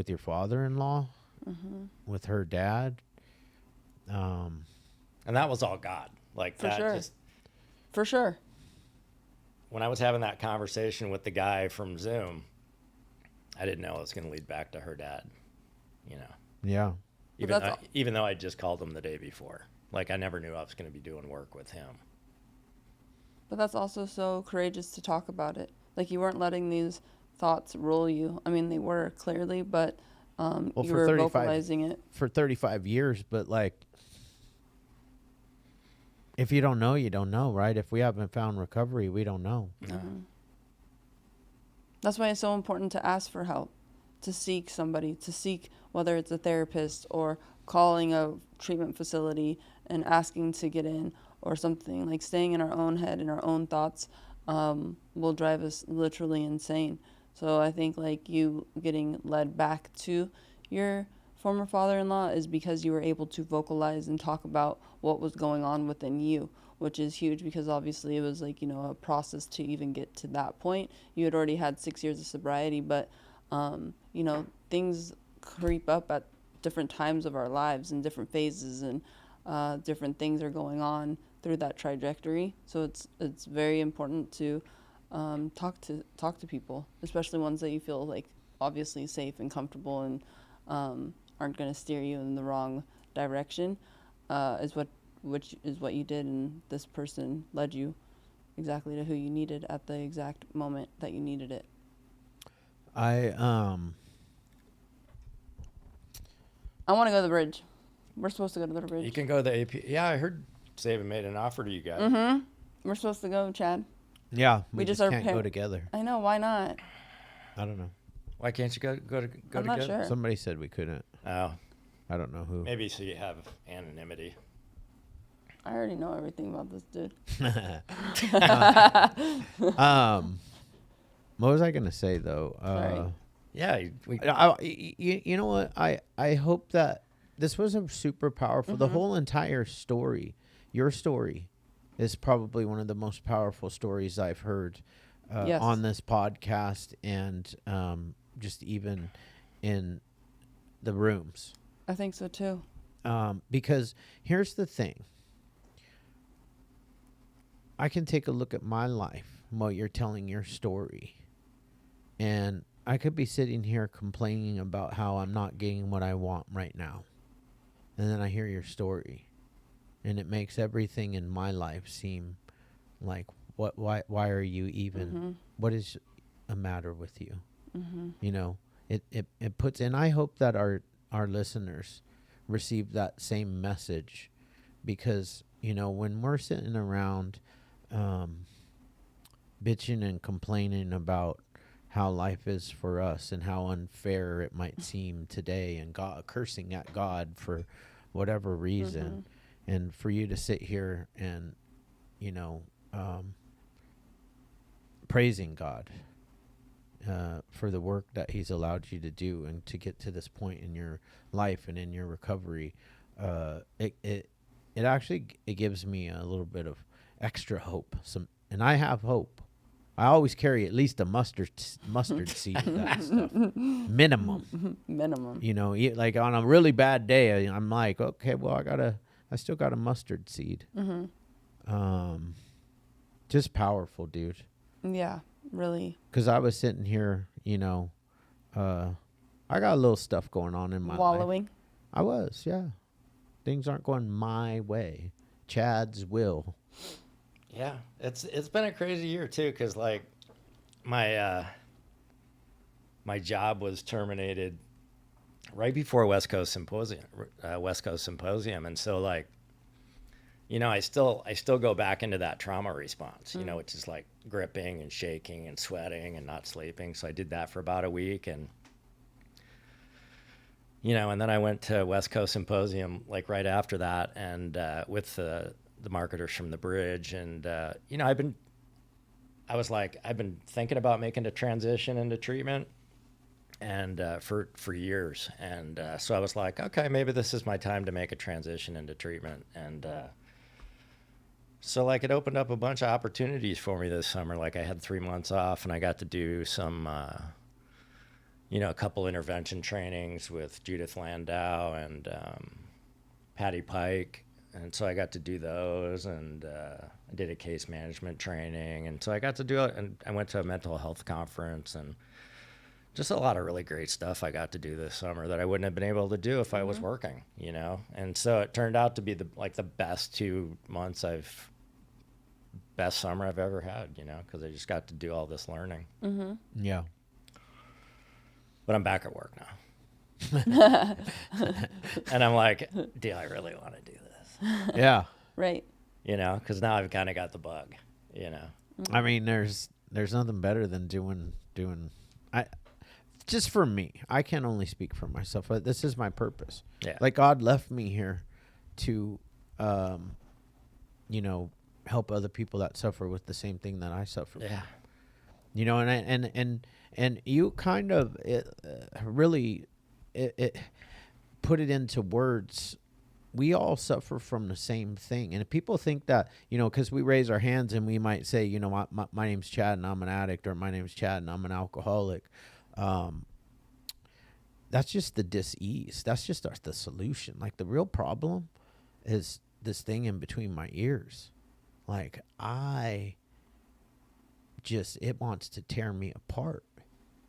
your father-in-law, with her dad, and that was all God. For sure. When I was having that conversation with the guy from Zoom, I didn't know it was going to lead back to her dad, Yeah. Even though I just called him the day before. I never knew I was going to be doing work with him. But that's also so courageous to talk about it. You weren't letting these thoughts rule you. I mean, they were clearly, but you were vocalizing it. For 35 years, but if you don't know, you don't know, right? If we haven't found recovery, we don't know. That's why it's so important to ask for help, to seek somebody, to seek whether it's a therapist or calling a treatment facility and asking to get in or something. Like staying in our own head and our own thoughts will drive us literally insane. So I think like you getting led back to your former father-in-law is because you were able to vocalize and talk about what was going on within you, which is huge because obviously it was like, you know, a process to even get to that point. You had already had 6 years of sobriety, but, you know, things creep up at different times of our lives and different phases, and different things are going on through that trajectory. So it's very important to talk to people, especially ones that you feel like obviously safe and comfortable and aren't going to steer you in the wrong direction, which is what you did, and this person led you exactly to who you needed at the exact moment that you needed it. I want to go to the bridge. We're supposed to go to the bridge. You can go to the AP. Yeah, I heard Saban made an offer to you guys. Mm-hmm. We're supposed to go, Chad. Yeah, we just can't go together. I know, why not? I don't know. Why can't you go I'm together? not sure. Somebody said we couldn't. Oh, I don't know who. maybe so you have anonymity. I already know everything about this dude. What was I gonna say though? Sorry. Yeah, You know what? I hope that this was a super powerful. The whole entire story, your story, is probably one of the most powerful stories I've heard Yes. on this podcast, and just even in the rooms. I think so too. Because here's the thing. I can take a look at my life while you're telling your story, and I could be sitting here complaining about how I'm not getting what I want right now. And then I hear your story, and it makes everything in my life seem like, why are you even, what is the matter with you? You know, it puts, and I hope that our listeners receive that same message, because, you know, when we're sitting around bitching and complaining about how life is for us and how unfair it might seem today, and God, cursing at God for whatever reason, and for you to sit here and, you know, praising God for the work that he's allowed you to do and to get to this point in your life and in your recovery, it actually gives me a little bit of extra hope. And I have hope. I always carry at least a mustard seed of that stuff. Minimum. You know, like on a really bad day, I'm like, okay, well, I still got a mustard seed. Just powerful, dude. Yeah, really. Because I was sitting here, you know, I got a little stuff going on in my Wallowing. life. I was, yeah. Things aren't going my way. Chad's will. Yeah, it's been a crazy year too, because like my job was terminated right before West Coast Symposium, and so like, you know, I still go back into that trauma response, you know, which is like gripping and shaking and sweating and not sleeping. So I did that for about a week, and you know, and then I went to West Coast Symposium like right after that, and with the marketers from the bridge, and you know, I've been thinking about making a transition into treatment, and for years, and so I was like, okay, maybe this is my time to make a transition into treatment, and so like it opened up a bunch of opportunities for me this summer. Like I had 3 months off, and I got to do some you know, a couple intervention trainings with Judith Landau and Patty Pike. And so I got to do those, and I did a case management training. And so I got to do it, and I went to a mental health conference, and just a lot of really great stuff I got to do this summer that I wouldn't have been able to do if I was working, you know? And so it turned out to be the best 2 months best summer I've ever had, you know, because I just got to do all this learning. Yeah. But I'm back at work now. And I'm like, do I really want to do this? Yeah. Right. you know, because now I've kind of got the bug, you know. I mean, there's nothing better than doing. Just for me, I can only speak for myself. But this is my purpose. Yeah. Like God left me here to, you know, help other people that suffer with the same thing that I suffer. Yeah. You know, and you kind of really put it into words. We all suffer from the same thing. And if people think that, you know, because we raise our hands and we might say, you know, my name's Chad and I'm an addict, or my name's Chad and I'm an alcoholic. That's just the dis-ease. That's just the solution. Like, the real problem is this thing in between my ears. Like, it wants to tear me apart.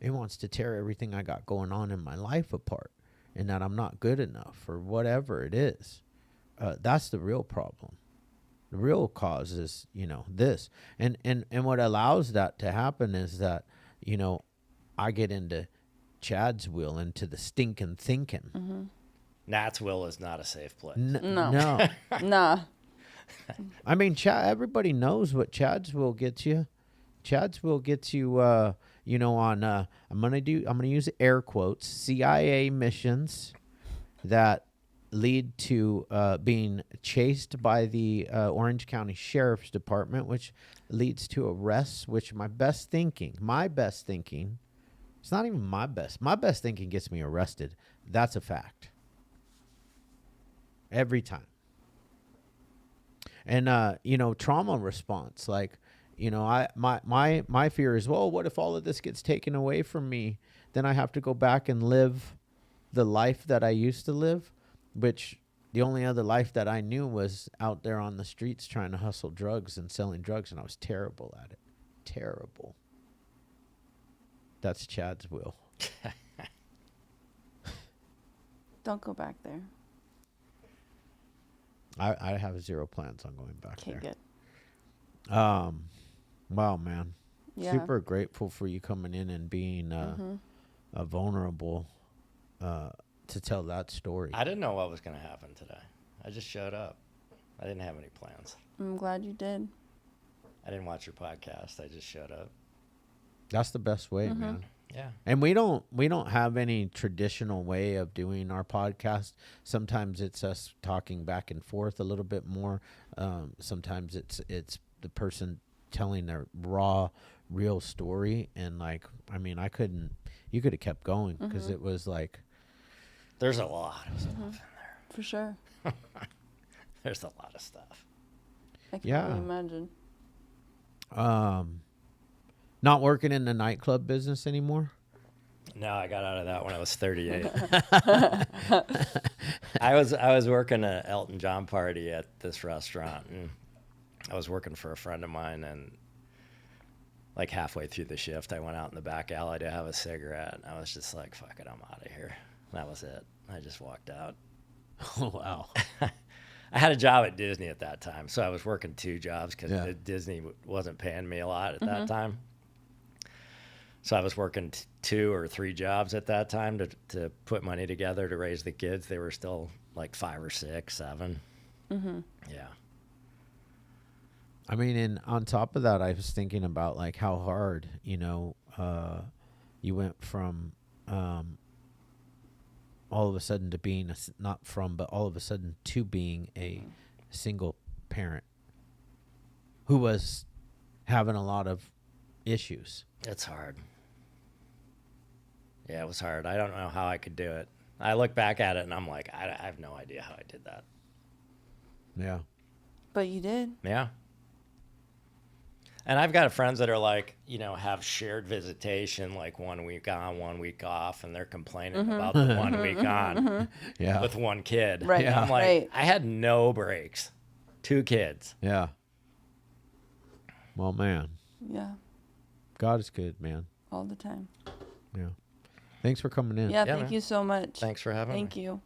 It wants to tear everything I got going on in my life apart. And that I'm not good enough or whatever it is. That's the real problem. The real cause is, you know, this. And what allows that to happen is that, you know, I get into Chad's will, into the stinking thinking. Mm-hmm. Nat's will is not a safe place. No. Nah. I mean, everybody knows what Chad's will gets you. Chad's will gets you, you know, on, I'm going to use air quotes, CIA missions that lead to being chased by the Orange County Sheriff's Department, which leads to arrests, which my best thinking, it's not even my best thinking gets me arrested. That's a fact. Every time. And, you know, trauma response, like, you know, my fear is, well, what if all of this gets taken away from me? Then I have to go back and live the life that I used to live, which the only other life that I knew was out there on the streets trying to hustle drugs and selling drugs, and I was terrible at it. Terrible. That's Chad's will. Don't go back there. I have zero plans on going back there. Okay, good. Wow, man. Yeah. Super grateful for you coming in and being vulnerable to tell that story. I didn't know what was going to happen today. I just showed up. I didn't have any plans. I'm glad you did. I didn't watch your podcast. I just showed up. That's the best way, man. Yeah. And we don't have any traditional way of doing our podcast. Sometimes it's us talking back and forth a little bit more. Sometimes it's the person telling their raw, real story. And like, I mean, you could have kept going because it was like, there's a lot of stuff in there. For sure. There's a lot of stuff. I can only imagine. Not working in the nightclub business anymore? No, I got out of that when I was 38. I was working at Elton John party at this restaurant, and I was working for a friend of mine, and like halfway through the shift, I went out in the back alley to have a cigarette, and I was just like, fuck it, I'm out of here. That was it. I just walked out. Oh, wow. I had a job at Disney at that time, so I was working 2 jobs because Disney wasn't paying me a lot at that time. So I was working 2 or 3 jobs at that time to put money together to raise the kids. They were still like 5 or 6, 7. Yeah. I mean, and on top of that, I was thinking about like how hard, you know, you went from all of a sudden to being but all of a sudden to being a single parent who was having a lot of issues. It's hard. Yeah, it was hard. I don't know how I could do it. I look back at it and I'm like, I have no idea how I did that. Yeah. But you did. Yeah. And I've got friends that are like, you know, have shared visitation, like 1 week on, 1 week off, and they're complaining about the 1 week on with 1 kid. Right. And I'm like, I had no breaks. 2 kids. Yeah. Well, man. Yeah. God is good, man. All the time. Yeah. Thanks for coming in. Yeah, Yeah, thank man. you so much. Thanks for having me. Thank you.